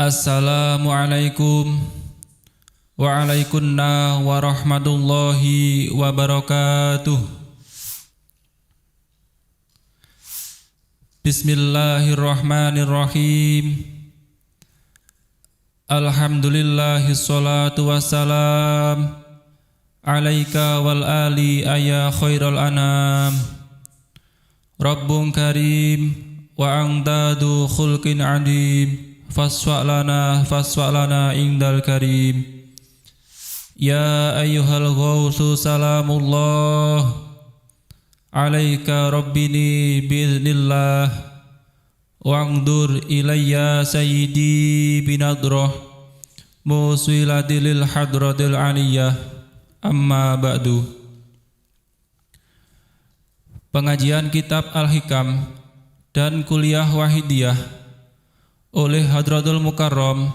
Assalamualaikum waalaikumsalam warahmatullahi wabarakatuh. Bismillahirrahmanirrahim. Alhamdulillahi sholatu wassalam alaika wal ali ya khairal anam. Rabbun karim wa angdadu khulqin adim. Faswa'lana indal karim. Ya ayyuhal ghawsu salamullah alaika rabbini biiznillah wa'ngdur ilayya sayyidi binadrah muswilatil hadratil aliyah amma ba'du. Pengajian kitab Al-Hikam dan kuliah Wahidiyah oleh Hadratul Mukarram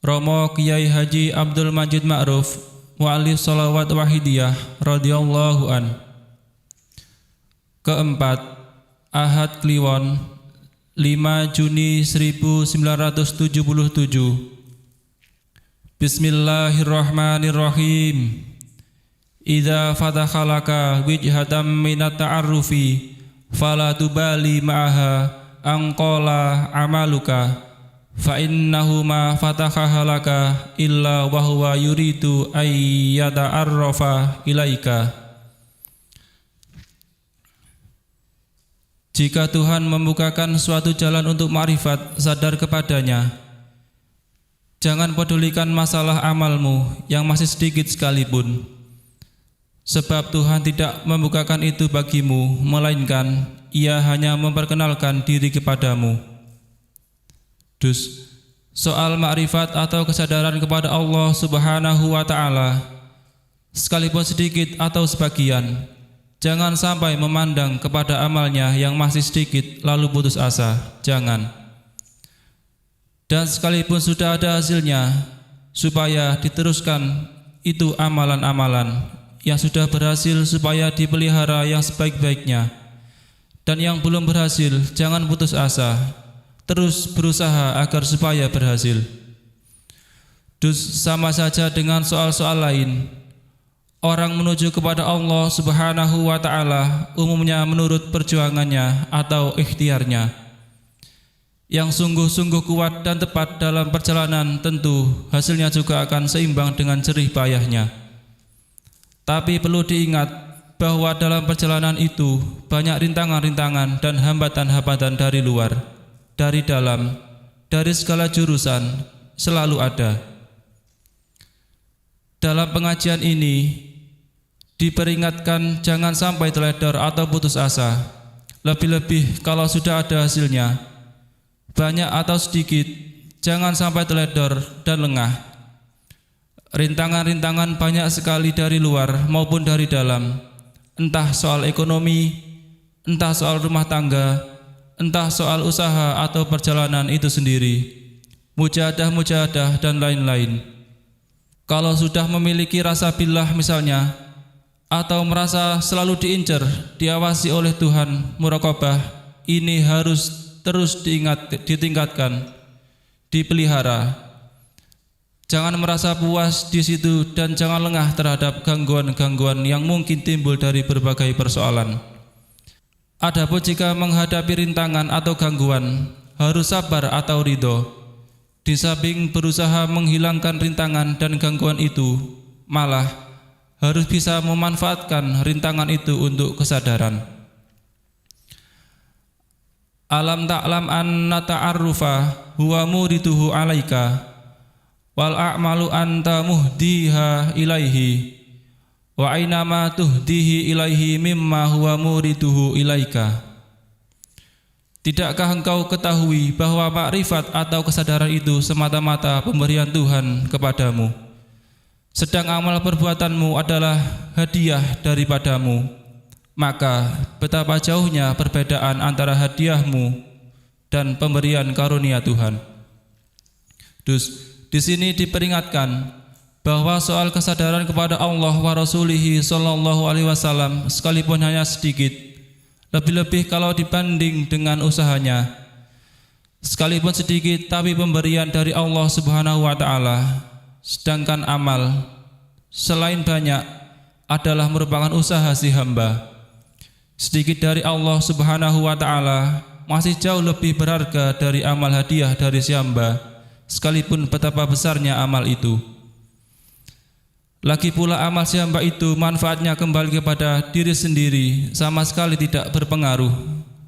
Romo Kiai Haji Abdul Majid Ma'ruf Mu'allif Sholawat Wahidiyah radhiyallahu an. Keempat, Ahad Kliwon 5 Juni 1977. Bismillahirrahmanirrahim. Idza fatakhalaka wijhatam minat ta'arrufi fala tubali ma'aha angkola amaluka fa innahu ma fatakaha laka illa wa huwa yuridu ayyata arrafa ilaika. Jika Tuhan membukakan suatu jalan untuk ma'rifat, sadar kepadanya. Jangan pedulikan masalah amalmu yang masih sedikit sekalipun, sebab Tuhan tidak membukakan itu bagimu, melainkan Ia hanya memperkenalkan diri kepadamu. Soal ma'rifat atau kesadaran kepada Allah Subhanahu wa ta'ala, sekalipun sedikit atau sebagian, jangan sampai memandang kepada amalnya yang masih sedikit lalu putus asa. Jangan. Dan sekalipun sudah ada hasilnya, supaya diteruskan itu amalan-amalan yang sudah berhasil supaya dipelihara yang sebaik-baiknya. Dan yang belum berhasil, jangan putus asa. Terus berusaha agar supaya berhasil. Sama saja dengan soal-soal lain. Orang menuju kepada Allah Subhanahu wa ta'ala umumnya menurut perjuangannya atau ikhtiarnya. Yang sungguh-sungguh kuat dan tepat dalam perjalanan, tentu hasilnya juga akan seimbang dengan jerih payahnya. Tapi perlu diingat bahwa dalam perjalanan itu banyak rintangan-rintangan dan hambatan-hambatan dari luar, dari dalam, dari segala jurusan selalu ada. Dalam pengajian ini diperingatkan jangan sampai teledor atau putus asa. Lebih-lebih kalau sudah ada hasilnya, banyak atau sedikit, jangan sampai teledor dan lengah. Rintangan-rintangan banyak sekali dari luar maupun dari dalam. Entah soal ekonomi, entah soal rumah tangga, entah soal usaha atau perjalanan itu sendiri, mujahadah-mujahadah dan lain-lain. Kalau sudah memiliki rasa billah misalnya, atau merasa selalu diincar, diawasi oleh Tuhan, muraqabah, ini harus terus ditingkatkan, dipelihara. Jangan merasa puas di situ dan jangan lengah terhadap gangguan-gangguan yang mungkin timbul dari berbagai persoalan. Adapun jika menghadapi rintangan atau gangguan, harus sabar atau ridho. Di samping berusaha menghilangkan rintangan dan gangguan itu, malah harus bisa memanfaatkan rintangan itu untuk kesadaran. Alam ta'lam anna ta'arrufa huwa muriduhu alaika wal a'malu anta muhdiha ilaihi wa ainama tuhdihi ilaihi mimma huwa muriduhu ilaika. Tidakkah engkau ketahui bahwa makrifat atau kesadaran itu semata-mata pemberian Tuhan kepadamu, sedang amal perbuatanmu adalah hadiah daripadamu, maka betapa jauhnya perbedaan antara hadiahmu dan pemberian karunia Tuhan. Di sini diperingatkan bahwa soal kesadaran kepada Allah wa Rasulihi sallallahu alaihi wasallam sekalipun hanya sedikit, lebih-lebih kalau dibanding dengan usahanya, sekalipun sedikit tapi pemberian dari Allah Subhanahu wa taala. Sedangkan amal selain banyak adalah merupakan usaha si hamba. Sedikit dari Allah Subhanahu wa taala masih jauh lebih berharga dari amal hadiah dari si hamba, sekalipun betapa besarnya amal itu. Lagi pula amal si hamba itu manfaatnya kembali kepada diri sendiri, sama sekali tidak berpengaruh.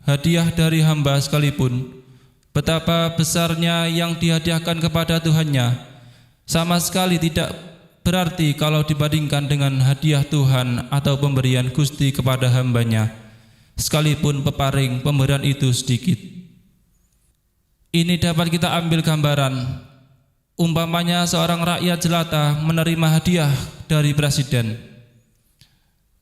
Hadiah dari hamba sekalipun betapa besarnya yang dihadiahkan kepada Tuhannya, sama sekali tidak berarti kalau dibandingkan dengan hadiah Tuhan atau pemberian Gusti kepada hambanya, sekalipun peparing pemberian itu sedikit. Ini dapat kita ambil gambaran. Umpamanya seorang rakyat jelata menerima hadiah dari presiden.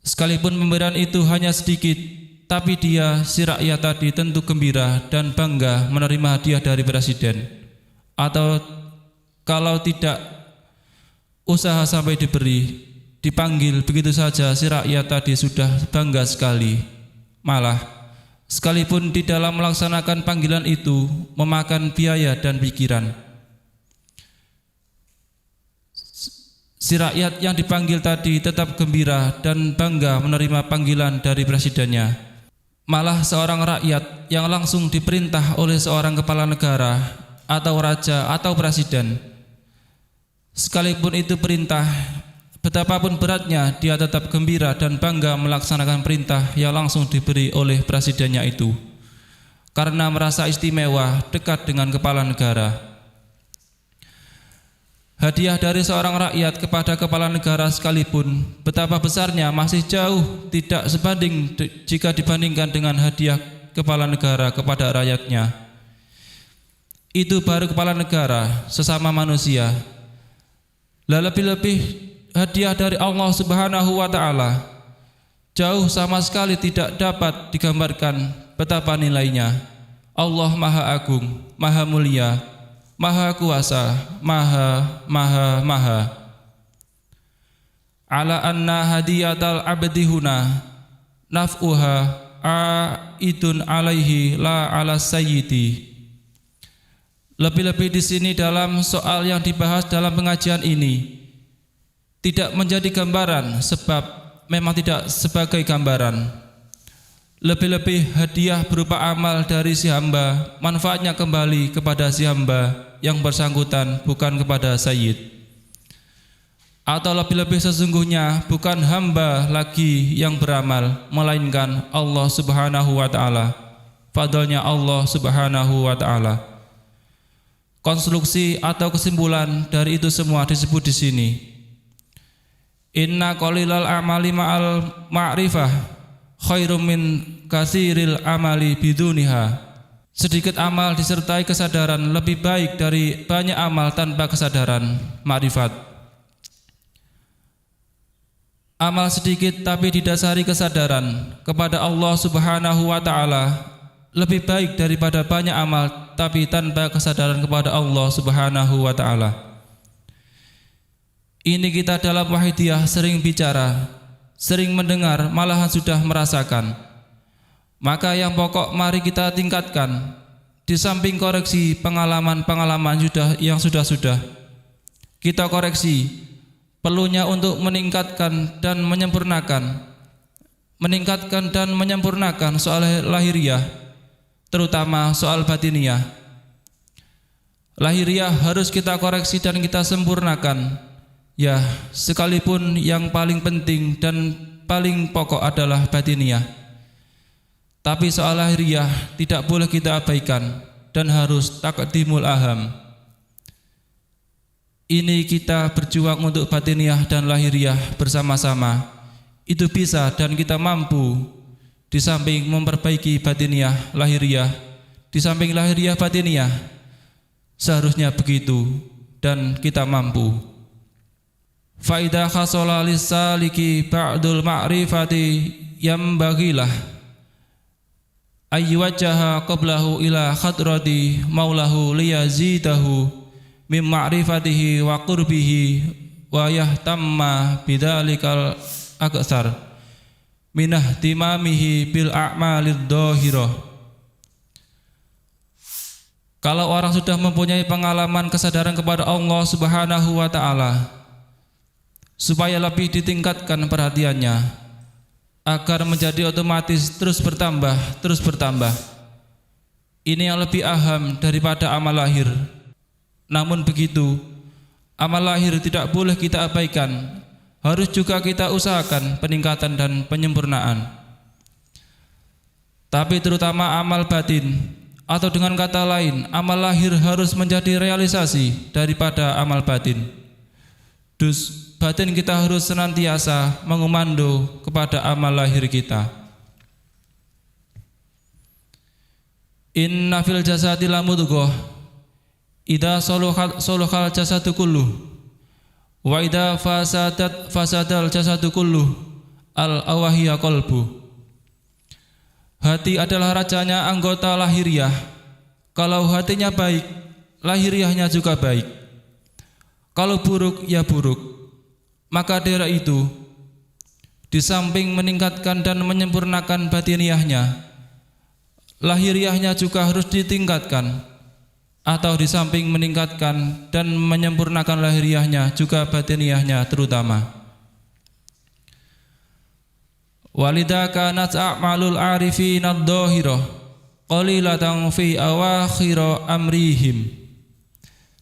Sekalipun pemberian itu hanya sedikit, tapi dia, si rakyat tadi, tentu gembira dan bangga menerima hadiah dari presiden. Atau kalau tidak usaha sampai diberi, dipanggil begitu saja, si rakyat tadi sudah bangga sekali. Malah sekalipun di dalam melaksanakan panggilan itu memakan biaya dan pikiran, si rakyat yang dipanggil tadi tetap gembira dan bangga menerima panggilan dari presidennya. Malah seorang rakyat yang langsung diperintah oleh seorang kepala negara atau raja atau presiden, sekalipun itu perintah, betapapun beratnya, dia tetap gembira dan bangga melaksanakan perintah yang langsung diberi oleh presidennya itu, karena merasa istimewa dekat dengan kepala negara. Hadiah dari seorang rakyat kepada kepala negara sekalipun betapa besarnya masih jauh tidak sebanding jika dibandingkan dengan hadiah kepala negara kepada rakyatnya. Itu baru kepala negara, sesama manusia. Lebih-lebih hadiah dari Allah Subhanahu wa taala jauh sama sekali tidak dapat digambarkan betapa nilainya. Allah Maha Agung, Maha Mulia, Maha Kuasa, Maha. Ala anna hadiyatal abdi huna naf'uha aidun alaihi la ala sayyidi. Lebih-lebih di sini dalam soal yang dibahas dalam pengajian ini tidak menjadi gambaran, sebab memang tidak sebagai gambaran. Lebih-lebih hadiah berupa amal dari si hamba, manfaatnya kembali kepada si hamba yang bersangkutan, bukan kepada sayyid. Atau lebih-lebih sesungguhnya bukan hamba lagi yang beramal, melainkan Allah Subhanahu wa taala. Fadlnya Allah Subhanahu wa taala. Konstruksi atau kesimpulan dari itu semua disebut di sini. Inna qalilal amali ma'al ma'rifah khairum min katsiril amali biduniha. Sedikit amal disertai kesadaran lebih baik dari banyak amal tanpa kesadaran, makrifat. Amal sedikit tapi didasari kesadaran kepada Allah Subhanahu wa taala lebih baik daripada banyak amal tapi tanpa kesadaran kepada Allah Subhanahu wa taala. Ini kita dalam wahidiyah sering bicara, sering mendengar, malahan sudah merasakan. Maka yang pokok mari kita tingkatkan. Di samping koreksi pengalaman-pengalaman yang sudah-sudah, kita koreksi perlunya untuk meningkatkan dan menyempurnakan soal lahiriah, terutama soal batiniah. Lahiriah harus kita koreksi dan kita sempurnakan. Ya, sekalipun yang paling penting dan paling pokok adalah batiniah. Tapi soal lahiriah tidak boleh kita abaikan dan harus taqdimul aham. Ini kita berjuang untuk batiniah dan lahiriah bersama-sama. Itu bisa dan kita mampu. Di samping memperbaiki batiniah, lahiriah, di samping lahiriah batiniah, seharusnya begitu dan kita mampu. Fa idza khasala lisaliki ba'dul ma'rifati yambagilah ayyuwajjaha qablahu ila khadrati maulahu liyazidahu mim ma'rifatihi wa qurbihi wa yahtamma bidzalikal aktsar minah timamihi bil a'malid dhahirah. Kalau orang sudah mempunyai pengalaman kesadaran kepada Allah Subhanahu wa taala, supaya lebih ditingkatkan perhatiannya agar menjadi otomatis terus bertambah. Ini yang lebih aham daripada amal lahir. Namun begitu, amal lahir tidak boleh kita abaikan, harus juga kita usahakan peningkatan dan penyempurnaan. Tapi terutama amal batin, atau dengan kata lain, amal lahir harus menjadi realisasi daripada amal batin. Dus batin kita harus senantiasa mengomando kepada amal lahir kita. Inna fil jasadi lamudghah idza saluhal jasadu kulluh wa idza fasadal jasadu kulluh al awahiya qalbu. Hati adalah rajanya anggota lahiriah. Kalau hatinya baik, lahiriahnya juga baik. Kalau buruk, ya buruk. Maka dari itu, di samping meningkatkan dan menyempurnakan batiniahnya, lahiriahnya juga harus ditingkatkan. Atau di samping meningkatkan dan menyempurnakan lahiriahnya, juga batiniahnya terutama. Walidha kanat a'malul arifin ad-dhahirah qalilatan fi awakhir amrihim.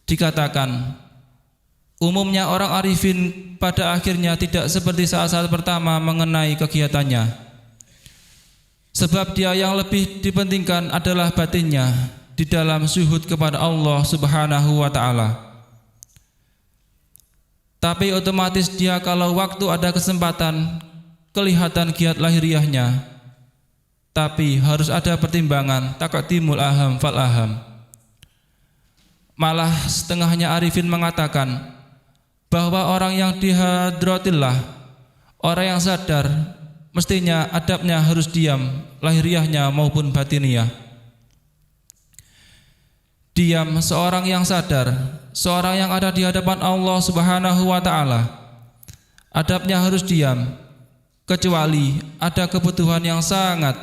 Dikatakan, umumnya orang arifin pada akhirnya tidak seperti saat-saat pertama mengenai kegiatannya. Sebab dia yang lebih dipentingkan adalah batinnya di dalam syuhud kepada Allah Subhanahu wa taala. Tapi otomatis dia kalau waktu ada kesempatan kelihatan giat lahiriahnya, tapi harus ada pertimbangan taqaddimul aham fal aham. Malah setengahnya arifin mengatakan bahwa orang yang dihadratillah, orang yang sadar, mestinya adabnya harus diam, lahiriahnya maupun batiniah. Diam seorang yang sadar, seorang yang ada di hadapan Allah Subhanahu wa taala, adabnya harus diam, kecuali ada kebutuhan yang sangat.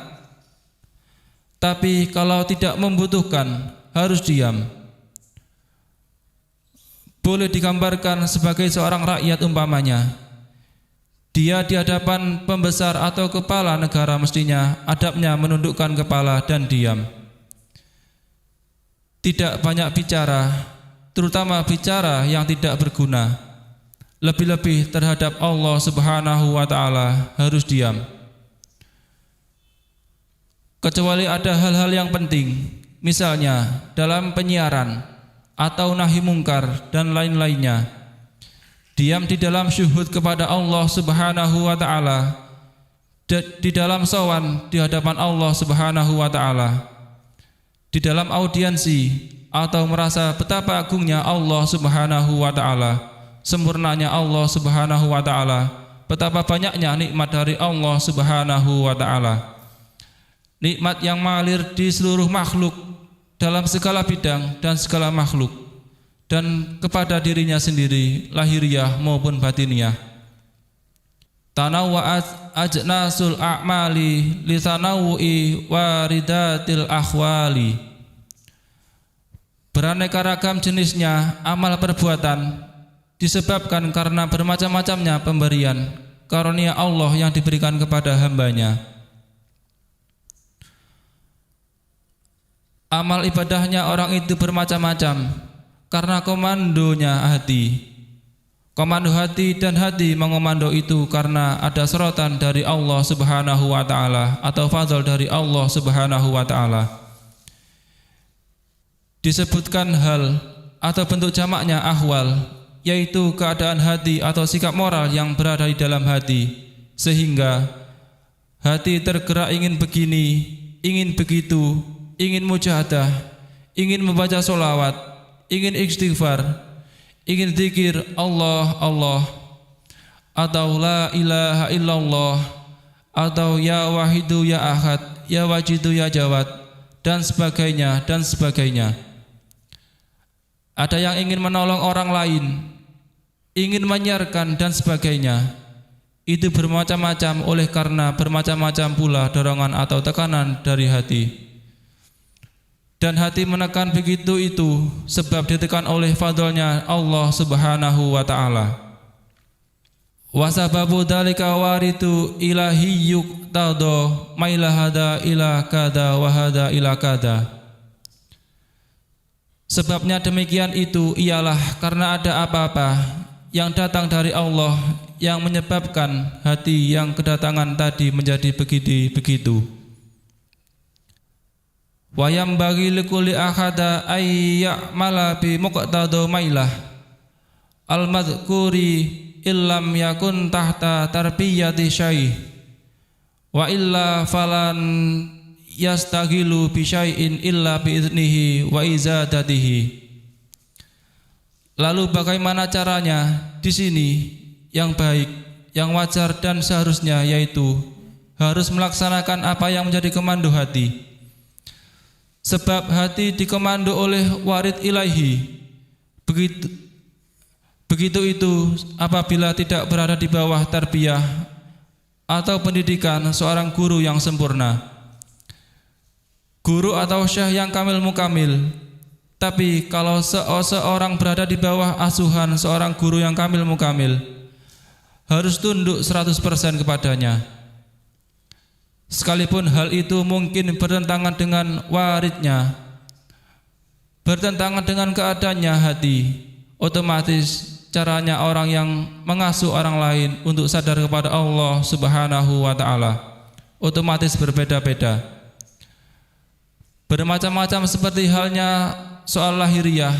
Tapi kalau tidak membutuhkan, harus diam. Boleh digambarkan sebagai seorang rakyat umpamanya. Dia di hadapan pembesar atau kepala negara, mestinya adabnya menundukkan kepala dan diam. Tidak banyak bicara, terutama bicara yang tidak berguna. Lebih-lebih terhadap Allah Subhanahu wa taala harus diam. Kecuali ada hal-hal yang penting, misalnya dalam penyiaran atau nahi mungkar dan lain-lainnya. Diam di dalam syuhud kepada Allah Subhanahu wa taala, di dalam sowan di hadapan Allah Subhanahu wa taala, di dalam audiensi atau merasa betapa agungnya Allah Subhanahu wa taala, sempurnanya Allah Subhanahu wa taala, betapa banyaknya nikmat dari Allah Subhanahu wa taala. Nikmat yang mengalir di seluruh makhluk dalam segala bidang dan segala makhluk, dan kepada dirinya sendiri, lahiriah maupun batiniah. Tanawwa'at ajnasul a'mali li tanawwu'i waridatil akhwali. Beraneka ragam jenisnya amal perbuatan disebabkan karena bermacam-macamnya pemberian karunia Allah yang diberikan kepada hambanya. Amal ibadahnya orang itu bermacam-macam karena komandonya hati. Komando hati dan hati mengomando itu karena ada sorotan dari Allah Subhanahu wa taala atau fadl dari Allah Subhanahu wa taala. Disebutkan hal atau bentuk jamaknya ahwal, yaitu keadaan hati atau sikap moral yang berada di dalam hati, sehingga hati tergerak ingin begini, ingin begitu, ingin mujahadah, ingin membaca sholawat, ingin istighfar, ingin zikir Allah Allah, atau la ilaha illallah, atau ya wahidu ya ahad, ya wajidu ya jawad, dan sebagainya dan sebagainya. Ada yang ingin menolong orang lain, ingin menyiarkan dan sebagainya. Itu bermacam-macam oleh karena bermacam-macam pula dorongan atau tekanan dari hati. dan hati menekan begitu itu sebab ditekan oleh fadlnya Allah Subhanahu wa taala. Wa sababu dzalika waritu ilahiyyuk tado maila hada ila kada wa hada ila kada. Sebabnya demikian itu ialah karena ada apa-apa yang datang dari Allah yang menyebabkan hati yang kedatangan tadi menjadi begitu. Wa yambaghi likulli ahada ay ya'mala bi muqtada mailah al-madhkuri illam yakun tahta tarbiyati syai' wa illa falan yastaghilu bi syai'in illa bi idnihi wa izadatihi. Lalu bagaimana caranya? Di sini yang baik, yang wajar dan seharusnya yaitu harus melaksanakan apa yang menjadi komando hati. Sebab hati dikomando oleh warid ilahi. Begitu itu apabila tidak berada di bawah tarbiyah atau pendidikan seorang guru yang sempurna, guru atau syekh yang kamil mukamil. Tapi kalau seorang berada di bawah asuhan seorang guru yang kamil mukamil, harus tunduk 100% kepadanya. Sekalipun hal itu mungkin bertentangan dengan waridnya, bertentangan dengan keadaannya hati, otomatis caranya orang yang mengasuh orang lain untuk sadar kepada Allah Subhanahu wa taala otomatis berbeda-beda. Bermacam-macam seperti halnya soal lahiriah.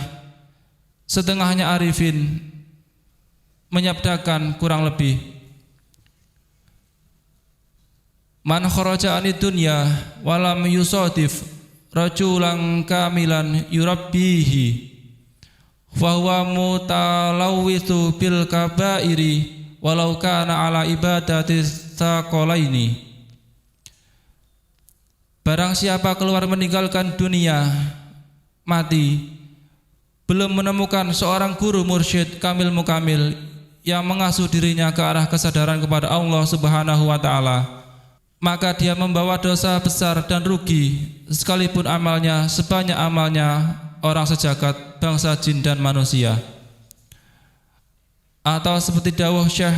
Setengahnya arifin menyabdakan kurang lebih, man kharaja anid dunya walam yusadif rajulan kamilan yurabbihi fahuwa mutalawwithu bil kabairi walau kana ala ibadati tsaqalaini. Barang siapa keluar meninggalkan dunia, mati, belum menemukan seorang guru mursyid kamil mukamil yang mengasuh dirinya ke arah kesadaran kepada Allah Subhanahu wa taala, maka dia membawa dosa besar dan rugi sekalipun amalnya sebanyak amalnya orang sejagat bangsa jin dan manusia. Atau seperti dawuh Syekh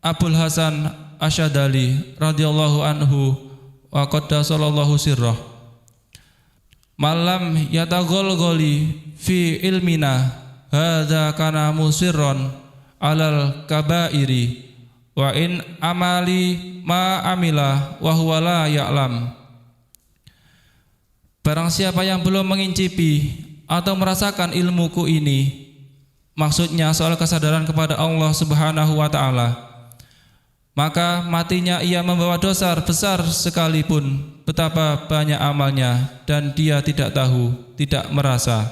Abdul Hasan Asyadali radhiyallahu anhu wa qaddasallahu sirrah, malam yataghallghali fi ilmina hadza kana musirron alal kabairi wa in amali ma amila wa huwa la ya'lam. Barang siapa yang belum mengincipi atau merasakan ilmuku ini, maksudnya soal kesadaran kepada Allah Subhanahu wa taala, maka matinya ia membawa dosa besar sekalipun betapa banyak amalnya dan dia tidak tahu, tidak merasa.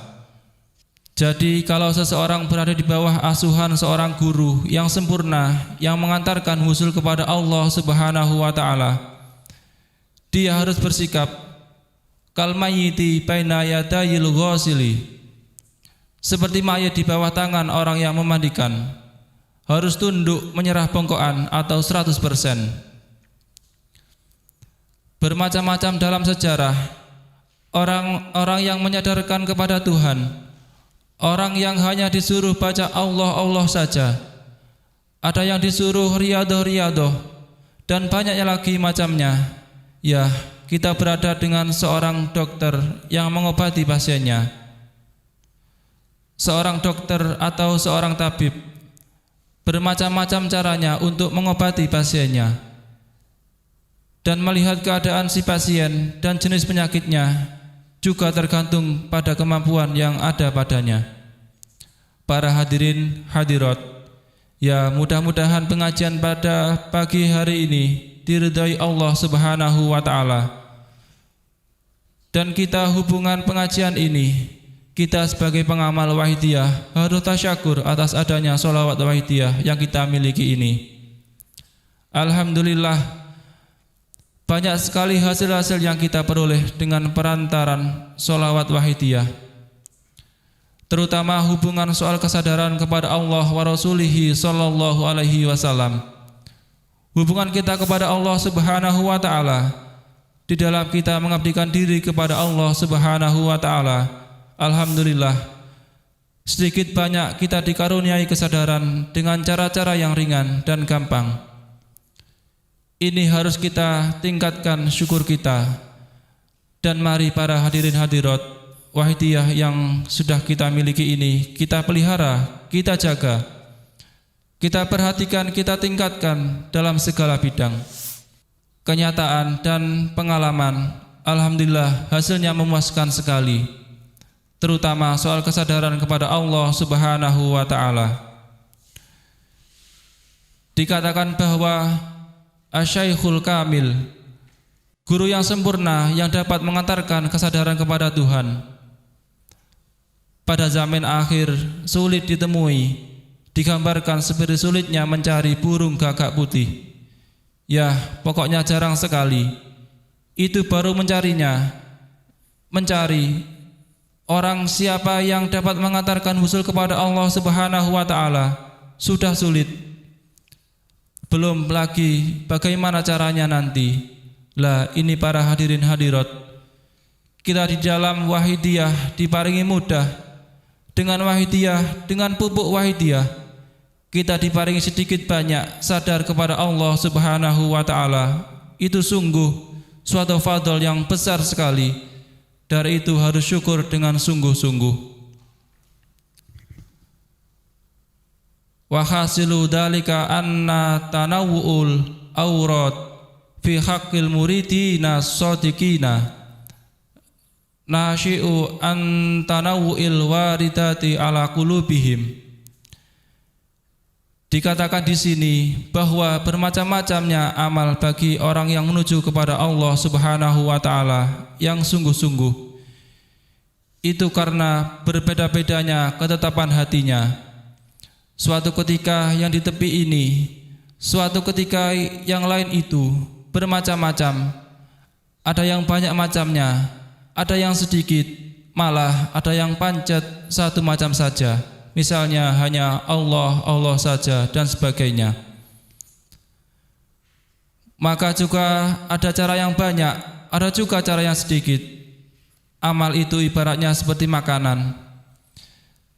Jadi kalau seseorang berada di bawah asuhan seorang guru yang sempurna yang mengantarkan husul kepada Allah Subhanahu wa taala, dia harus bersikap kal mayyiti baina yadayil ghasili, seperti mayat di bawah tangan orang yang memandikan, harus tunduk menyerah bongkoan atau 100%. Bermacam-macam dalam sejarah orang-orang yang menyadarkan kepada Tuhan, orang yang hanya disuruh baca Allah Allah saja, ada yang disuruh riyadoh dan banyaknya lagi macamnya. Ya, kita berada dengan seorang dokter yang mengobati pasiennya, seorang dokter atau seorang tabib bermacam-macam caranya untuk mengobati pasiennya dan melihat keadaan si pasien dan jenis penyakitnya juga tergantung pada kemampuan yang ada padanya. Para hadirin hadirat, ya mudah-mudahan pengajian pada pagi hari ini diridai Allah Subhanahu wa taala. Dan kita hubungan pengajian ini, kita sebagai pengamal wahidiyah harus tasyakur atas adanya sholawat wahidiyah yang kita miliki ini. Alhamdulillah, banyak sekali hasil-hasil yang kita peroleh dengan perantaran sholawat wahidiyah, terutama hubungan soal kesadaran kepada Allah wa Rasulihi sallallahu alaihi wasallam. Hubungan kita kepada Allah Subhanahu wa taala di dalam kita mengabdikan diri kepada Allah Subhanahu wa taala. Alhamdulillah, sedikit banyak kita dikaruniai kesadaran dengan cara-cara yang ringan dan gampang. Ini harus kita tingkatkan syukur kita. Dan mari para hadirin hadirat Wahidiyah yang sudah kita miliki ini kita pelihara, kita jaga, kita perhatikan, kita tingkatkan dalam segala bidang. Kenyataan dan pengalaman, alhamdulillah hasilnya memuaskan sekali, terutama soal kesadaran kepada Allah Subhanahu wa taala. Dikatakan bahwa Asyaikhul Kamil, guru yang sempurna yang dapat mengantarkan kesadaran kepada Tuhan, pada zaman akhir sulit ditemui, digambarkan seperti sulitnya mencari burung gagak putih. Ya, pokoknya jarang sekali. Itu baru mencarinya. Mencari orang siapa yang dapat mengantarkan husul kepada Allah Subhanahu wa taala sudah sulit. Belum lagi bagaimana caranya nanti. Lah, ini para hadirin hadirat, kita di dalam Wahidiyah diparingi mudah. Dengan Wahidiyah, dengan pupuk Wahidiyah, kita diparingi sedikit banyak sadar kepada Allah Subhanahu wa taala. Itu sungguh suatu fadl yang besar sekali. Dari itu harus syukur dengan sungguh-sungguh. Wa hasilu dzalika anna tanawwu'ul awrad fi haqqil muridina shadiqina nasyi'u an tanawwu'il waridati ala qulubihim. Dikatakan di sini bahwa bermacam-macamnya amal bagi orang yang menuju kepada Allah Subhanahu wa taala yang sungguh-sungguh. Itu karena berbeda-bedanya ketetapan hatinya. Suatu ketika yang di tepi ini, suatu ketika yang lain itu bermacam-macam. Ada yang banyak macamnya, ada yang sedikit, malah ada yang pancet satu macam saja. Misalnya hanya Allah, Allah saja dan sebagainya. Maka juga ada cara yang banyak, ada juga cara yang sedikit. Amal itu ibaratnya seperti makanan.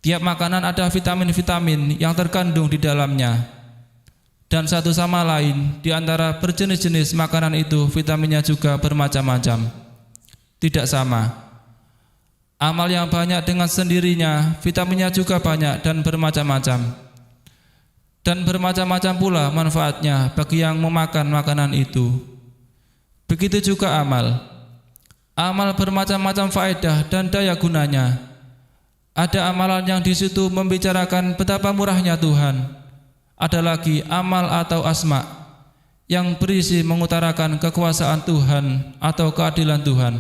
Tiap makanan ada vitamin-vitamin yang terkandung di dalamnya. Dan satu sama lain di antara berjenis-jenis makanan itu vitaminnya juga bermacam-macam. Tidak sama. Amal yang banyak dengan sendirinya, vitaminnya juga banyak dan bermacam-macam. Dan bermacam-macam pula manfaatnya bagi yang memakan makanan itu. Begitu juga amal. Amal bermacam-macam faedah dan daya gunanya. Ada amalan yang di situ membicarakan betapa murahnya Tuhan. Ada lagi amal atau asma yang berisi mengutarakan kekuasaan Tuhan atau keadilan Tuhan.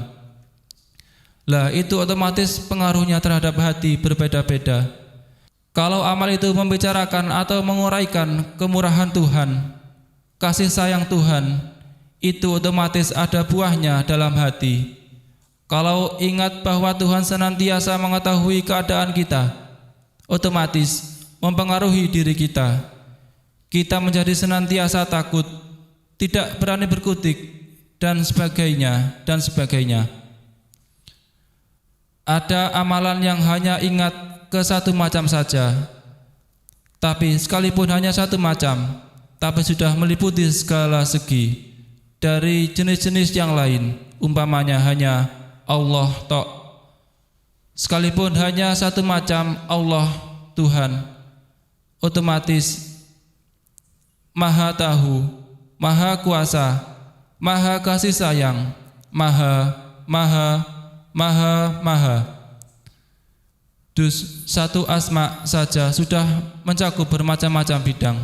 Lah, itu otomatis pengaruhnya terhadap hati berbeda-beda. Kalau amal itu membicarakan atau menguraikan kemurahan Tuhan, kasih sayang Tuhan, itu otomatis ada buahnya dalam hati. Kalau ingat bahwa Tuhan senantiasa mengetahui keadaan kita, otomatis mempengaruhi diri kita. Kita menjadi senantiasa takut, tidak berani berkutik, dan sebagainya, dan sebagainya. Ada amalan yang hanya ingat ke satu macam saja, tapi sekalipun hanya satu macam, tapi sudah meliputi segala segi dari jenis-jenis yang lain. Umpamanya hanya Allah tok, sekalipun hanya satu macam Allah Tuhan, otomatis Maha Tahu, Maha Kuasa, Maha Kasih Sayang, Maha. Dus satu asma saja sudah mencakup bermacam-macam bidang.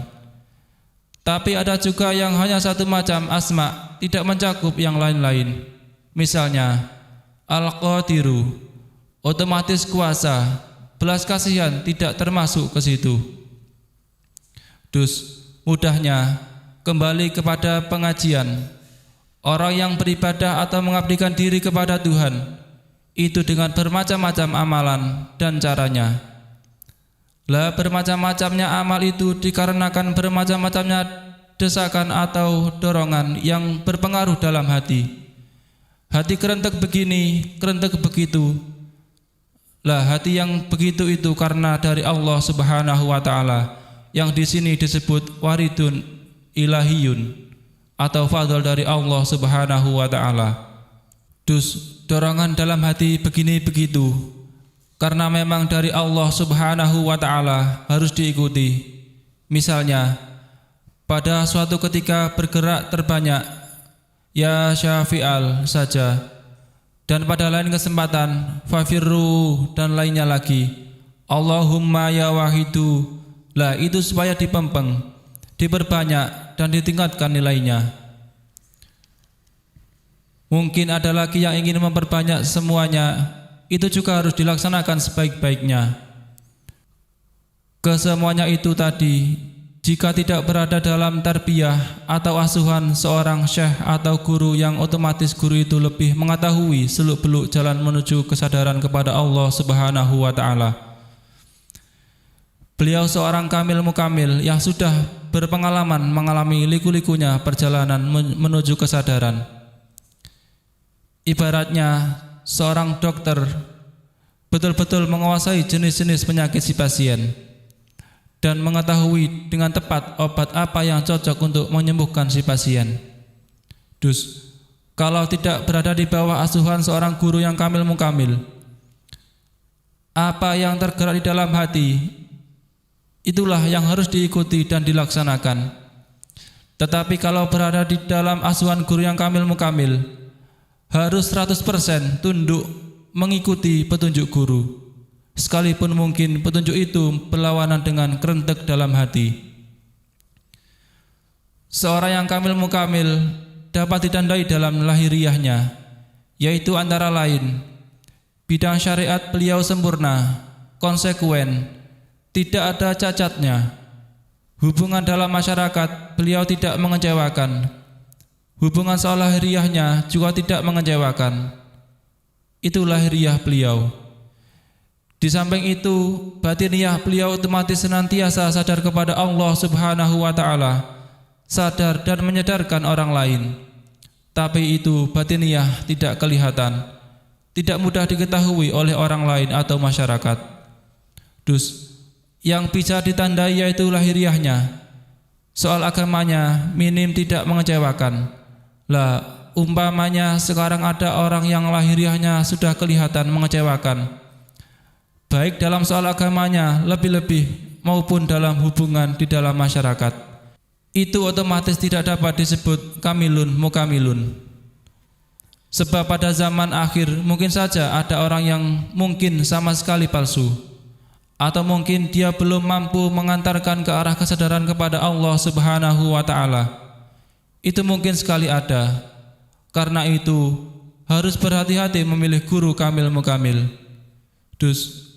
Tapi ada juga yang hanya satu macam asma, tidak mencakup yang lain-lain. Misalnya Al-Qadiru, otomatis kuasa, belas kasihan tidak termasuk ke situ. Dus mudahnya kembali kepada pengajian. Orang yang beribadah atau mengabdikan diri kepada Tuhan itu dengan bermacam-macam amalan dan caranya. Lah, bermacam-macamnya amal itu dikarenakan bermacam-macamnya desakan atau dorongan yang berpengaruh dalam hati. hati kerentek begini, kerentek begitu. Lah hati yang begitu itu karena dari Allah Subhanahu wa taala, yang di sini disebut waridun ilahiyun atau fadl dari Allah Subhanahu wa taala. Dorongan dalam hati begini begitu karena memang dari Allah Subhanahu wa taala harus diikuti. Misalnya pada suatu ketika bergerak terbanyak ya syafi'al saja, dan pada lain kesempatan fafirru dan lainnya lagi Allahumma ya wahidu. Lah itu supaya dipempeng, diperbanyak dan ditingkatkan nilainya. Mungkin ada lagi yang ingin memperbanyak semuanya, itu juga harus dilaksanakan sebaik-baiknya. Kesemuanya itu tadi, jika tidak berada dalam tarbiyah atau asuhan seorang syekh atau guru, yang otomatis guru itu lebih mengetahui seluk-beluk jalan menuju kesadaran kepada Allah Subhanahu wa taala. Beliau seorang kamil mukamil yang sudah berpengalaman mengalami liku-likunya perjalanan menuju kesadaran. Ibaratnya seorang dokter betul-betul menguasai jenis-jenis penyakit si pasien dan mengetahui dengan tepat obat apa yang cocok untuk menyembuhkan si pasien. Kalau tidak berada di bawah asuhan seorang guru yang kamil mukamil, apa yang tergerak di dalam hati, itulah yang harus diikuti dan dilaksanakan. Tetapi kalau berada di dalam asuhan guru yang kamil mukamil, harus 100% tunduk mengikuti petunjuk guru, sekalipun mungkin petunjuk itu berlawanan dengan kerentek dalam hati. Seorang yang kamil mukamil dapat ditandai dalam lahiriahnya, yaitu antara lain bidang syariat beliau sempurna, konsekuen, tidak ada cacatnya. Hubungan dalam masyarakat beliau tidak mengecewakan. Hubungan soal lahiriahnya juga tidak mengecewakan. Itu lahiriah beliau. Di samping itu, batiniah beliau otomatis senantiasa sadar kepada Allah Subhanahu wa taala, sadar dan menyadarkan orang lain. Tapi itu batiniah tidak kelihatan, tidak mudah diketahui oleh orang lain atau masyarakat. Yang bisa ditandai yaitu lahiriahnya. Soal agamanya minim tidak mengecewakan. Lah, umpamanya sekarang ada orang yang lahiriahnya sudah kelihatan mengecewakan, baik dalam soal agamanya lebih-lebih maupun dalam hubungan di dalam masyarakat, itu otomatis tidak dapat disebut kamilun mukamilun. Sebab pada zaman akhir mungkin saja ada orang yang mungkin sama sekali palsu, atau mungkin dia belum mampu mengantarkan ke arah kesadaran kepada Allah Subhanahu wa taala. Itu mungkin sekali ada. Karena itu harus berhati-hati memilih guru kamil mukamil.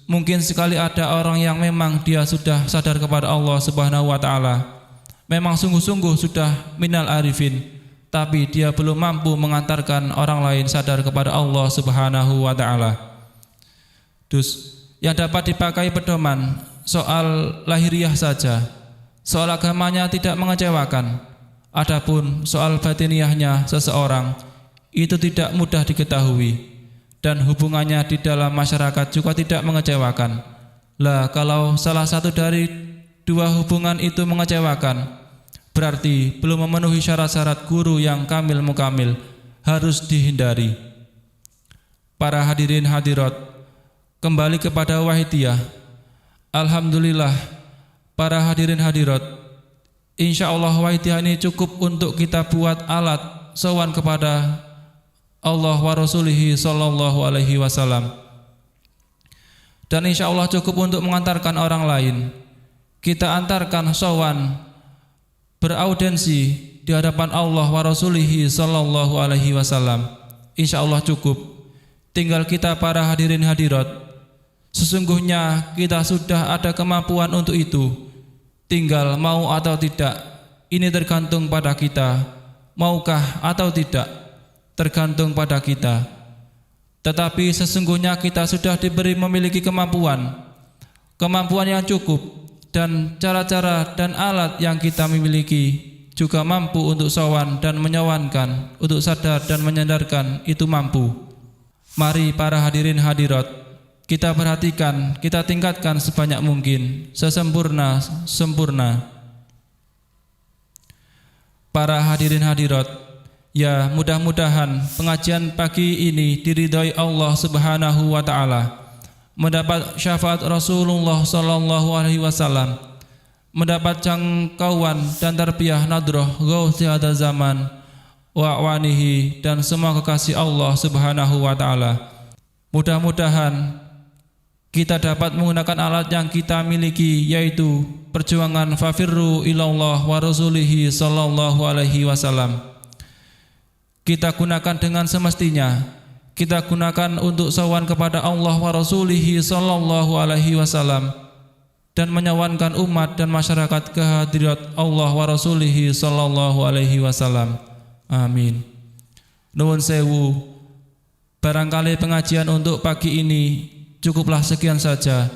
Mungkin sekali ada orang yang memang dia sudah sadar kepada Allah Subhanahu wa taala, memang sungguh-sungguh sudah minal arifin, tapi dia belum mampu mengantarkan orang lain sadar kepada Allah Subhanahu wa taala. Yang dapat dipakai pedoman soal lahiriah saja. Soal agamanya tidak mengecewakan. Adapun soal batiniahnya seseorang itu tidak mudah diketahui, dan hubungannya di dalam masyarakat juga tidak mengecewakan. Lah, kalau salah satu dari dua hubungan itu mengecewakan, berarti belum memenuhi syarat-syarat guru yang kamil mukamil, harus dihindari. Para hadirin hadirat, kembali kepada wahidiyah. Alhamdulillah, para hadirin hadirat, insyaallah wahidiyah ini cukup untuk kita buat alat sowan kepada Allah wa rasulihi sallallahu alaihi wasallam, dan insyaallah cukup untuk mengantarkan orang lain. Kita antarkan sowan beraudensi di hadapan Allah wa rasulihi sallallahu alaihi wasallam, insyaallah cukup. Tinggal kita para hadirin hadirat, sesungguhnya kita sudah ada kemampuan untuk itu. Tinggal mau atau tidak, ini tergantung pada kita. Maukah atau tidak, tergantung pada kita. Tetapi sesungguhnya kita sudah diberi memiliki kemampuan yang cukup, dan cara-cara dan alat yang kita miliki juga mampu untuk sowan dan menyawankan, untuk sadar dan menyadarkan, itu mampu. Mari para hadirin hadirat, kita perhatikan, kita tingkatkan sebanyak mungkin, sesempurna. Para hadirin hadirat, ya mudah-mudahan pengajian pagi ini diridhoi Allah Subhanahu wa taala, mendapat syafaat Rasulullah sallallahu alaihi wasallam, mendapat jangkauan dan tarbiyah nadrah Gausi hada zaman wa awanihi dan semua kekasih Allah Subhanahu wa taala. Mudah-mudahan kita dapat menggunakan alat yang kita miliki, yaitu perjuangan fafirru ilallah wa rasulihi sallallahu alaihi wasallam. Kita gunakan dengan semestinya. Kita gunakan untuk sowan kepada Allah wa rasulihi sallallahu alaihi wasallam dan menyawankan umat dan masyarakat kehadirat Allah wa rasulihi sallallahu alaihi wasallam. Amin. Nuwun sewu. Barangkali pengajian untuk pagi ini cukuplah sekian saja.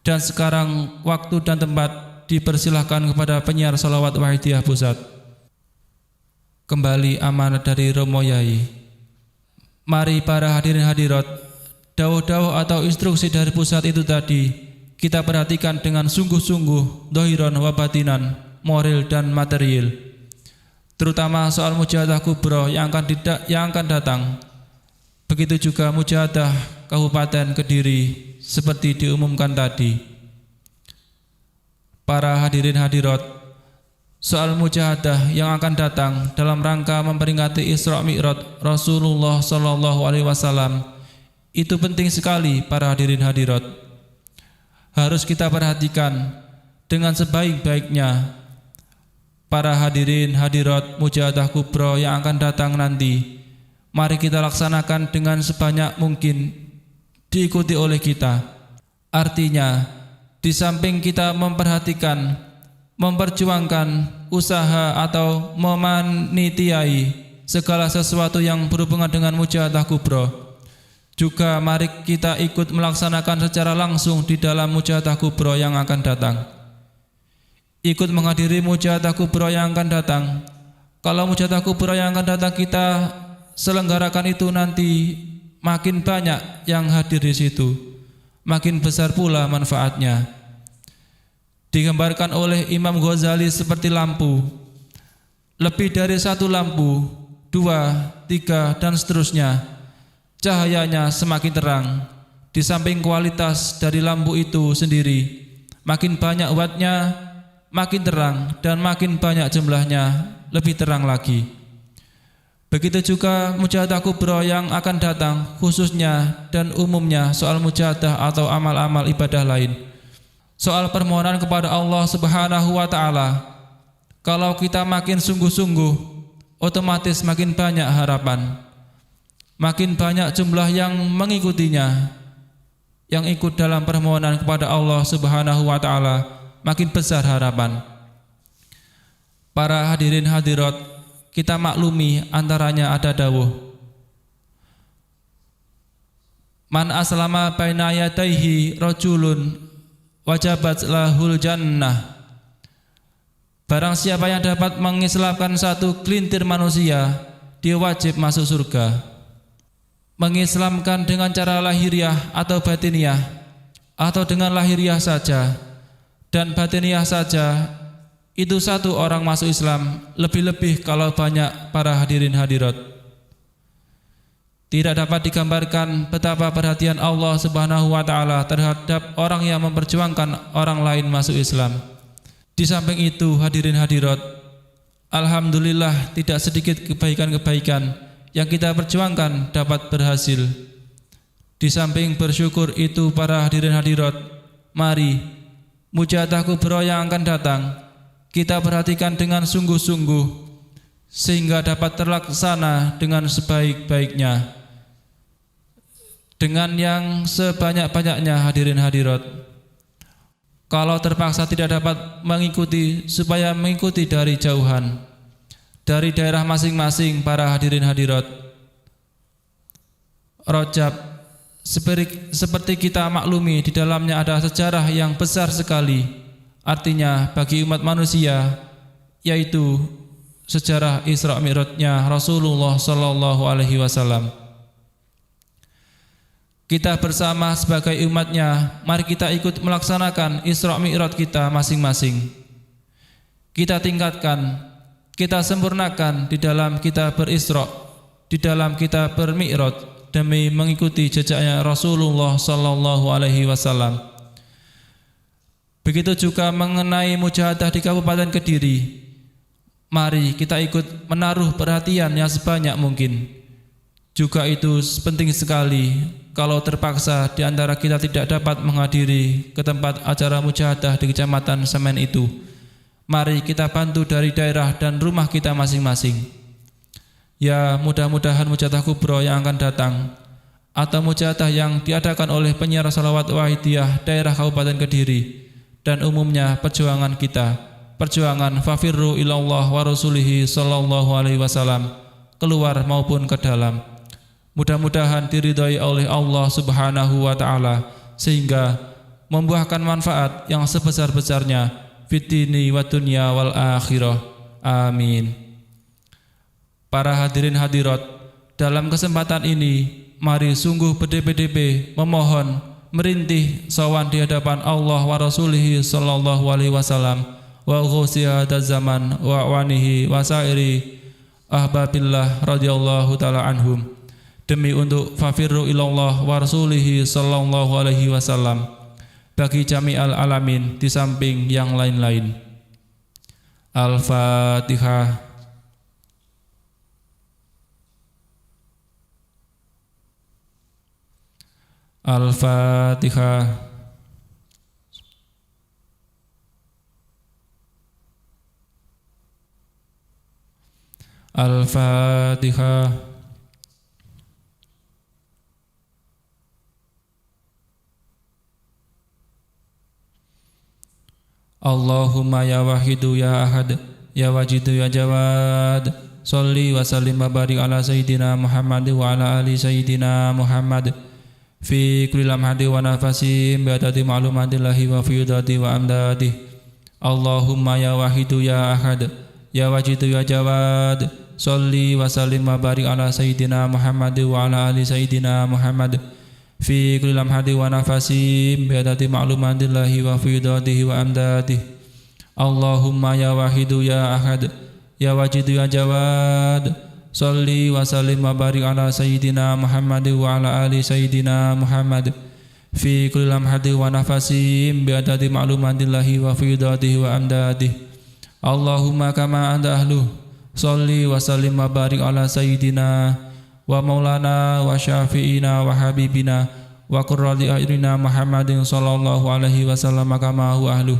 Dan sekarang waktu dan tempat dipersilahkan kepada penyiar Sholawat Wahidiyah Pusat. Kembali amanat dari Romo Yai. Mari para hadirin hadirat, dawuh-dawuh atau instruksi dari pusat itu tadi kita perhatikan dengan sungguh-sungguh, dhahiran wa batinan, moral dan material. Terutama soal mujahadah kubra yang akan datang. Begitu juga mujahadah Kabupaten Kediri seperti diumumkan tadi. Para hadirin hadirat, soal mujahadah yang akan datang dalam rangka memperingati Isra Mi'raj Rasulullah sallallahu alaihi wasallam itu penting sekali para hadirin hadirat. Harus kita perhatikan dengan sebaik-baiknya. Para hadirin hadirat mujahadah kubra yang akan datang nanti, mari kita laksanakan dengan sebanyak mungkin diikuti oleh kita. Artinya, di samping kita memperhatikan, memperjuangkan usaha atau memanitiai segala sesuatu yang berhubungan dengan mujahadah kubra, juga mari kita ikut melaksanakan secara langsung di dalam mujahadah kubra yang akan datang. Ikut menghadiri mujahadah kubra yang akan datang. Kalau mujahadah kubra yang akan datang kita selenggarakan itu nanti makin banyak yang hadir di situ, makin besar pula manfaatnya. Digambarkan oleh Imam Ghazali seperti lampu. Lebih dari satu lampu, 2, 3 dan seterusnya. Cahayanya semakin terang. Di samping kualitas dari lampu itu sendiri, makin banyak wattnya, makin terang, dan makin banyak jumlahnya, lebih terang lagi. Begitu juga mujahadah kubra yang akan datang, khususnya dan umumnya soal mujahadah atau amal-amal ibadah lain. Soal permohonan kepada Allah Subhanahu wa taala. Kalau kita makin sungguh-sungguh, otomatis makin banyak harapan. Makin banyak jumlah yang mengikutinya, yang ikut dalam permohonan kepada Allah Subhanahu wa taala, makin besar harapan. Para hadirin hadirat, kita maklumi antaranya ada dawuh, man aslama baina yadaihi rajulun wajabat lahul jannah. Barang siapa yang dapat mengislamkan satu gelintir manusia, dia wajib masuk surga. Mengislamkan dengan cara lahiriah atau batiniah, atau dengan lahiriah saja dan batiniah saja, itu satu orang masuk Islam, lebih-lebih kalau banyak para hadirin hadirat. Tidak dapat digambarkan betapa perhatian Allah Subhanahu wa taala terhadap orang yang memperjuangkan orang lain masuk Islam. Di samping itu hadirin hadirat, alhamdulillah tidak sedikit kebaikan-kebaikan yang kita perjuangkan dapat berhasil. Di samping bersyukur itu para hadirin hadirat, mari mujahadah kubra yang akan datang kita perhatikan dengan sungguh-sungguh sehingga dapat terlaksana dengan sebaik-baiknya, dengan yang sebanyak-banyaknya hadirin hadirat. Kalau terpaksa tidak dapat mengikuti, supaya mengikuti dari jauhan, dari daerah masing-masing para hadirin hadirat. Rajab seperti kita maklumi di dalamnya ada sejarah yang besar sekali. Artinya bagi umat manusia yaitu sejarah Isra Mi'rajnya Rasulullah sallallahu alaihi wasallam. Kita bersama sebagai umatnya, mari kita ikut melaksanakan Isra Mi'raj kita masing-masing. Kita tingkatkan, kita sempurnakan di dalam kita berisra, di dalam kita bermi'raj demi mengikuti jejaknya Rasulullah sallallahu alaihi wasallam. Begitu juga mengenai mujahadah di Kabupaten Kediri. Mari kita ikut menaruh perhatian yang sebanyak mungkin. Juga itu penting sekali kalau terpaksa di antara kita tidak dapat menghadiri ke tempat acara mujahadah di Kecamatan Semen itu. Mari kita bantu dari daerah dan rumah kita masing-masing. Ya, mudah-mudahan mujahadah kubro yang akan datang atau mujahadah yang diadakan oleh penyiar salawat wahidiyah daerah Kabupaten Kediri dan umumnya perjuangan kita, perjuangan fafirru ilallah wa rasulihi sallallahu alaihi wasallam, keluar maupun ke dalam. Mudah-mudahan diridhai oleh Allah subhanahu wa ta'ala sehingga membuahkan manfaat yang sebesar-besarnya fid dini wa dunya wal akhirah. Amin. Para hadirin hadirat, dalam kesempatan ini mari sungguh berdebe-debe memohon merintih sawan di hadapan Allah wa rasulihi sallallahu alaihi wasallam wa ghusiyadaz zaman wa wanihi wa sairi ahbabillah radhiyallahu ta'ala anhum, demi untuk fafirru ilallah wa rasulihi sallallahu alaihi wasallam bagi jami'al alamin di samping yang lain-lain. Al-Fatihah. Al-Fatihah. Al-Fatihah. Allahumma ya wahidu ya ahad ya wajidu ya jawad, sholli wa sallim wa barik ala sayyidina Muhammad wa ala ali sayyidina Muhammad fi kulli lamhati wa nafasin bi'adadi ma'lumatillahi wa fiyudati wa amdadi. Allahumma ya wahidu ya ahad ya wajidu ya jawad, sholli wa sallim wa barik ala sayyidina Muhammad wa ala ali sayyidina Muhammad fi kulli lamhati wa nafasin bi'adadi ma'lumatillahi wa fiyudati wa amdadi. Allahumma ya wahidu ya ahad ya wajidu ya jawad, sholli wa sallim wa barik ala sayyidina Muhammad wa ala ali sayyidina Muhammad fi kulli lamhati wa nafasin bi'adadi ma'lumatillahi wa fiyudatihi wa amdadih. Allahumma kama anta ahluh, sholli wa sallim wa barik ala sayyidina wa maulana wa syafi'ina wa habibina wa qurrati a'yunina Muhammadin sallallahu alaihi wasallam kama huwa ahluh.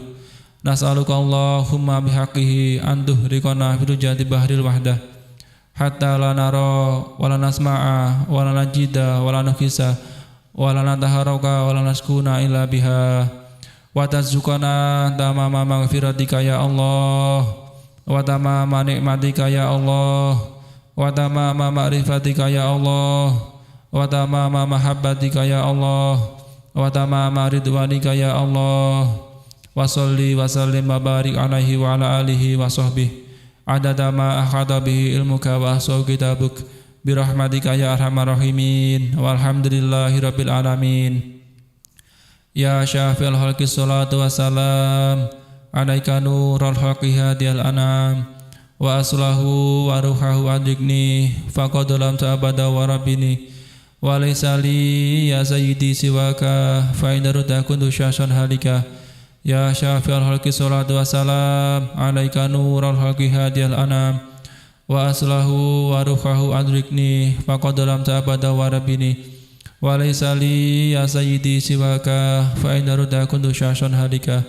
Nas'aluka Allahumma bihaqqihi an tuhriqana fi rujati bahril wahdah hatta la nara wa la nasma'a wa la najida wa la nukhisa wa la nataharaka wa la naskuna illa biha wa tazukana tamama maghfiratika ya Allah wa tamama nikmatika ya Allah wa tamama ma'rifatika ya Allah wa tamama mahabbatika ya Allah wa tamama ridwanika ya Allah wa sholli wa sallim wa barik alaihi wa ala alihi wa sahbihi adada ma akhada bihi ilmuka wa ahsahu kitabuk birahmatika ya arhamar rahimin walhamdulillahi rabbil alamin. Ya syafi'al khalqi salatu wassalam alaika nurul haqqi hadiyal anam wa aslahu wa ruhahu adrikni faqad lam ta'abada wa rabbini wa laysa li ya sayyidi siwaka fa inna rudda kuntu syahsan halika. Ya syafi'al khalqi salatu wassalam alaika nurul haqqi hadiyal anam wa aslahu wa ruhahu adrikni faqad lam ta'abada wa rabbini wa laysa li ya sayyidi siwaka fa inna rudda kuntu syahsan halika.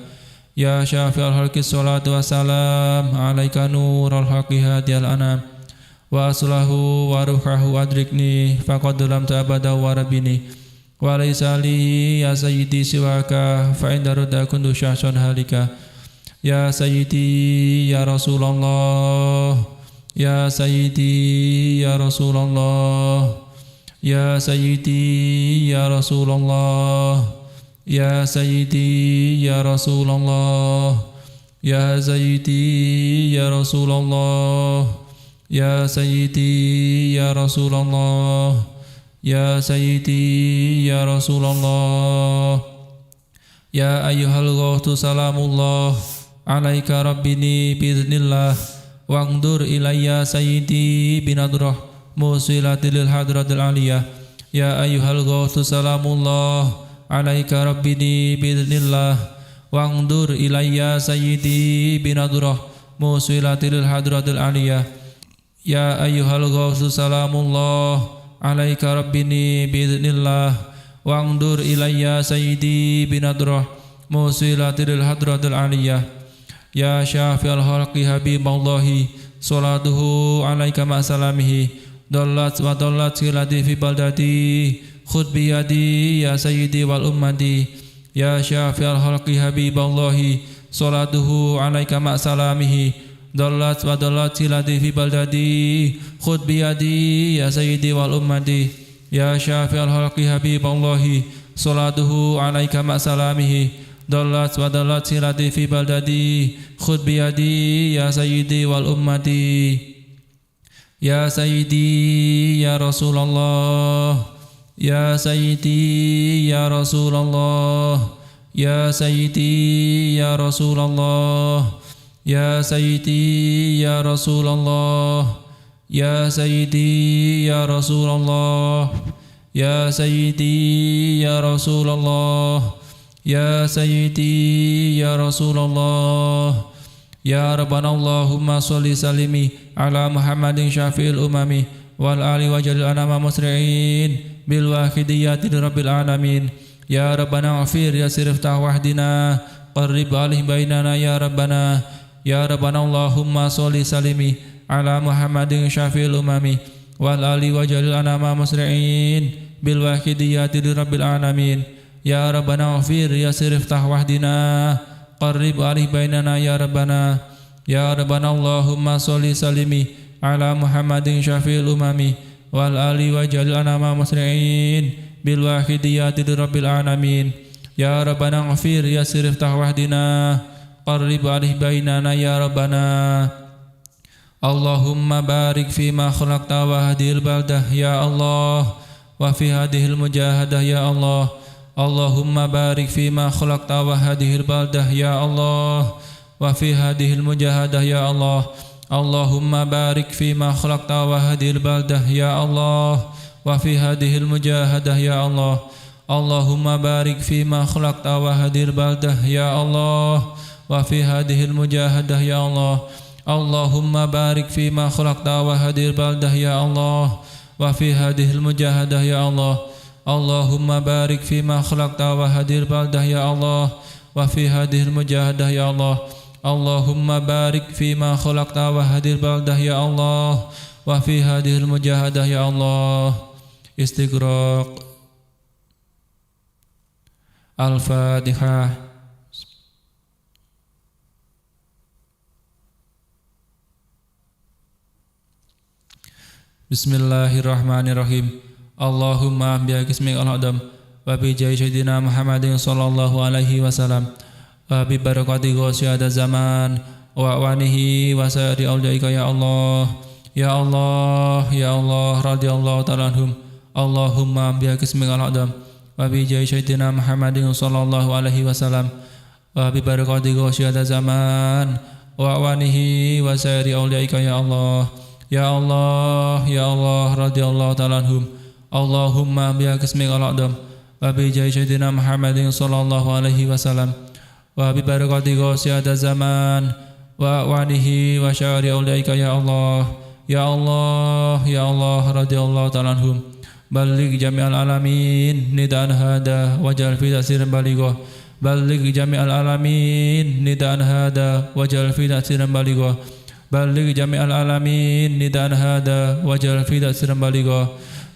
Ya syafi'al khalqi salatu wassalam alaika nurul haqqi hadiyal anam wa aslahu wa ruhahu adrikni faqad lam ta'abada wa rabbini wa laysa li ya sayyidi siwaka fa inda rudda kuntu syahsan halika. Ya sayyidi ya Rasulullah, ya sayyidi ya Rasulullah, ya sayyidi ya Rasulullah, ya sayyidi ya Rasulullah, يا سيدي يا رسول الله يا سيدي يا رسول الله يا سيدي يا رسول الله يا أيها الغوث سلام الله عليك ربني بإذن الله وانظر إلي سيدي بنظرة موصلة للحضرة العالية يا أيها الغوث سلام الله عليك ربني بإذن الله وانظر إلي سيدي بنظرة موصلة للحضرة العالية يا أيها الغوث سلام الله عليك ربني بإذن الله وانظر إلي سيدي بنظرة موصلة للحضرة العالية يا شافي الخلق حبيب الله صلاته عليك مع سلامه ضلت وضلت خلتي في بلدتي خذ بيدي يا سيدي والأمتي يا شافي الخلق حبيب الله صلاته عليك مع سلامه ضلت وضلت خلتي في بلدتي خذ بيدي يا سيدي والأمتي يا شافي الخلق حبيب الله صلاته عليك مع سلامه ضلت وضلت خلتي في بلدتي خذ بيدي يا سيدي والأمتي يا سيدي يا رسول الله يا سيدي يا رسول الله يا سيدي يا رسول الله يا سيدي يا رسول الله يا سيدي يا رسول الله يا سيدي يا رسول الله يا سيدي يا رسول الله يا ربنا اللهم صل سلمي على محمد شافع الأمم والآل وجل الأنام مسرعين بالواحديات لرب العالمين يا ربنا اغفر يسر افتح وحدنا قرب عليه بيننا يا ربنا اللهم صل سلمي على محمد شافع الأمم والآل وجل الأنام مسرعين بالواحديات لرب العالمين يا ربنا اغفر يسر افتح وحدنا قرب عليه بيننا يا ربنا اللهم صل سلمي على محمد شافع الأمم والآل وجل الأنام مسرعين بالواحديات لرب العالمين يا ربنا اغفر يسر افتح وحدنا قرب عليه بيننا يا ربنا اللهم بارك فيما خلقت وهذه البلدة يا الله وفي هذه المجاهدة يا الله اللهم بارك فيما خلقت وهذه البلدة يا الله وفي هذه المجاهدة يا الله اللهم بارك فيما خلقت وهذه البلدة يا الله وفي هذه المجاهدة يا الله اللهم بارك فيما خلقت وهذه البلدة يا الله وفي هذه المجاهدة يا الله اللهم بارك فيما خلقت وهذه البلدة يا الله وفي هذه المجاهدة يا الله اللهم بارك فيما خلقت وهذه البلدة يا الله وفي هذه المجاهدة يا الله اللهم بارك فيما خلقت وهذه البلدة يا الله وفي هذه المجاهدة يا الله استغراق الفاتحة بسم الله الرحمن الرحيم اللهم باسمك الأعظم وبجاه سيدنا محمد صلى الله عليه وسلم وببركات غوث هذا الزمان وأعوانه وسائر أوليائك يا الله يا الله يا الله رضي الله تعالى عنهم اللهم باسمك الأعظم وبجاه سيدنا محمد صلى الله عليه وسلم وببركات غوث هذا الزمان وأعوانه وسائر أوليائك يا الله يا الله يا الله رضي الله تعالى عنهم اللهم باسمك الأعظم وبجاه سيدنا محمد صلى الله عليه وسلم وببركات غوث هذا الزمان وأعوانه وشعر أولئك يا الله يا الله يا الله رضي الله تعالى عنهم بلغ جميع العالمين نداء هذا وجعل في تأثير بليغه بلغ جميع العالمين نداء هذا وجعل في تأثير بليغه بلغ جميع العالمين نداء هذا وجعل في تأثير بليغه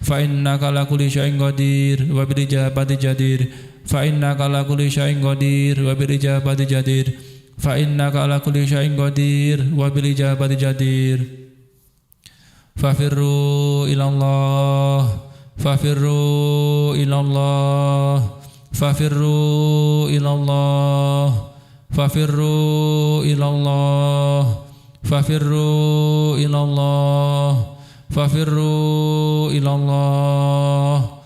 فإنك على كل شيء قدير وبالإجابة جدير فإنك على كل شيء قدير وبالإجابة جدير فإنك على كل شيء قدير وبالإجابة جدير ففروا إلى الله ففروا إلى الله ففروا إلى الله fafirru ilallah, fafirru ilallah, fafirru ilallah.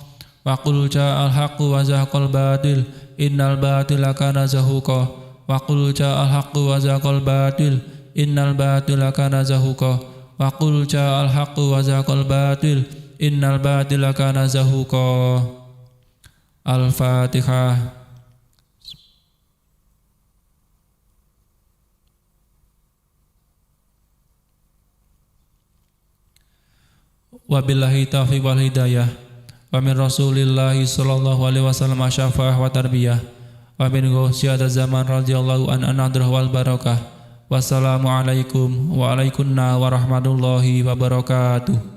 Wa qul ja'al haqqu wa zahaqal batil, innal batila kana zahuqa. Wa qul ja'al haqqu wa zahaqal batil, innal batila kana zahuqa. Wa qul ja'al haqqu wa zahaqal batil, innal batila kana zahuqa. Al-Fatihah. Wabillahi taufiq wal hidayah. Wa min Rasulillahi sallallahu alaihi wasallam syafa'ah wa tarbiyah. Wa min ghosiyat zaman radhiyallahu an anadrah wal barakah. Wassalamu alaikum wa alaikunna warahmatullahi wabarakatuh.